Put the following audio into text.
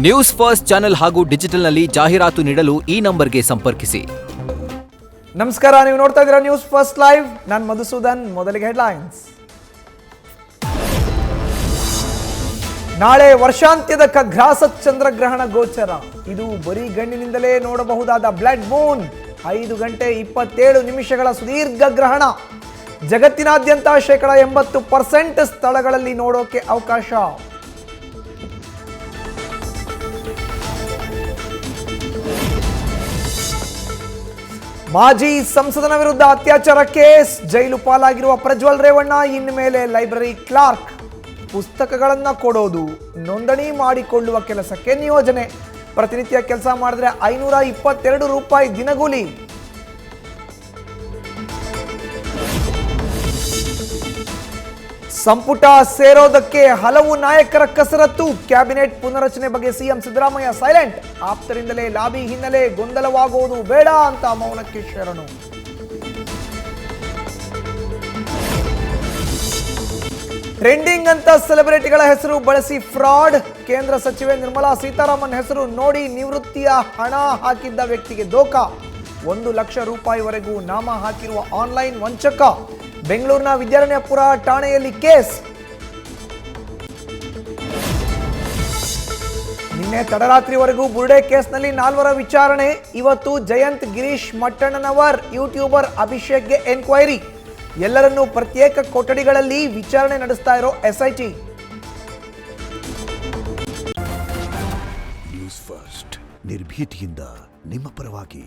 News first channel ಹಾಗೂ ಡಿಜಿಟಲ್ನಲ್ಲಿ ಜಾಹೀರಾತು ನೀಡಲು ಈ ನಂಬರ್ಗೆ ಸಂಪರ್ಕಿಸಿ. ನಮಸ್ಕಾರ, ನೀವು ನೋಡ್ತಾ ಇದ್ದೀರಾ ನ್ಯೂಸ್ ಫಸ್ಟ್ ಲೈವ್. ನಾನು ಮಧುಸೂದನ್. ಮೊದಲಿಗೆ ಹೆಡ್ಲೈನ್ಸ್. ನಾಳೆ ವರ್ಷಾಂತ್ಯದ ಖಗ್ರಾಸ ಚಂದ್ರಗ್ರಹಣ ಗೋಚರ. ಇದು ಬರೀ ಗಣ್ಣಿನಿಂದಲೇ ನೋಡಬಹುದಾದ ಬ್ಲಡ್ ಮೂನ್. 5 ಗಂಟೆ 27 ನಿಮಿಷಗಳ ಸುದೀರ್ಘ ಗ್ರಹಣ. ಜಗತ್ತಿನಾದ್ಯಂತ 80% ಸ್ಥಳಗಳಲ್ಲಿ ನೋಡೋಕೆ ಅವಕಾಶ. ಮಾಜಿ ಸಂಸದನ ವಿರುದ್ಧ ಅತ್ಯಾಚಾರ ಕೇಸ್. ಜೈಲು ಪಾಲಾಗಿರುವ ಪ್ರಜ್ವಲ್ ರೇವಣ್ಣ ಇನ್ಮೇಲೆ ಲೈಬ್ರರಿ ಕ್ಲಾರ್ಕ್. ಪುಸ್ತಕಗಳನ್ನು ಕೊಡೋದು, ನೋಂದಣಿ ಮಾಡಿಕೊಳ್ಳುವ ಕೆಲಸಕ್ಕೆ ನಿಯೋಜನೆ. ಪ್ರತಿನಿತ್ಯ ಕೆಲಸ ಮಾಡಿದ್ರೆ 522 ರೂಪಾಯಿ ದಿನಗೂಲಿ. ಸಂಪುಟ ಸೇರೋದಕ್ಕೆ ಹಲವು ನಾಯಕರ ಕಸರತ್ತು. ಕ್ಯಾಬಿನೆಟ್ ಪುನರಚನೆ ಬಗ್ಗೆ ಸಿಎಂ ಸಿದ್ದರಾಮಯ್ಯ ಸೈಲೆಂಟ್. ಆಪ್ತರಿಂದಲೇ ಲಾಬಿ ಹಿನ್ನೆಲೆ ಗೊಂದಲವಾಗುವುದು ಬೇಡ ಅಂತ ಮೌನಕ್ಕೆ ಶರಣು. ಟ್ರೆಂಡಿಂಗ್ ಅಂತ ಸೆಲೆಬ್ರಿಟಿಗಳ ಹೆಸರು ಬಳಸಿ ಫ್ರಾಡ್. ಕೇಂದ್ರ ಸಚಿವೆ ನಿರ್ಮಲಾ ಸೀತಾರಾಮನ್ ಹೆಸರು ನೋಡಿ ನಿವೃತ್ತಿಯ ಹಣ ಹಾಕಿದ್ದ ವ್ಯಕ್ತಿಗೆ ದೋಖಾ. 1 ಲಕ್ಷ ರೂಪಾಯಿವರೆಗೂ ನಾಮ ಹಾಕಿರುವ ಆನ್ಲೈನ್ ವಂಚಕ. ಬೆಂಗಳೂರಿನ ವಿದ್ಯಾರಣ್ಯಪುರ ಠಾಣೆಯಲ್ಲಿ ಕೇಸ್. ನಿನ್ನೆ ತಡರಾತ್ರಿವರೆಗೂ ಬುರ್ಡೆ ಕೇಸ್ನಲ್ಲಿ 4 ವಿಚಾರಣೆ. ಇವತ್ತು ಜಯಂತ್ ಗಿರೀಶ್ ಮಟ್ಟಣ್ಣನವರ್ ಯೂಟ್ಯೂಬರ್ ಅಭಿಷೇಕ್ಗೆ ಎನ್ಕ್ವೈರಿ. ಎಲ್ಲರನ್ನೂ ಪ್ರತ್ಯೇಕ ಕೊಠಡಿಗಳಲ್ಲಿ ವಿಚಾರಣೆ ನಡೆಸ್ತಾ ಇರೋ ಎಸ್ಐಟಿ. ನ್ಯೂಸ್ ಫಸ್ಟ್, ನಿರ್ಭೀತಿಯಿಂದ ನಿಮ್ಮ ಪರವಾಗಿ.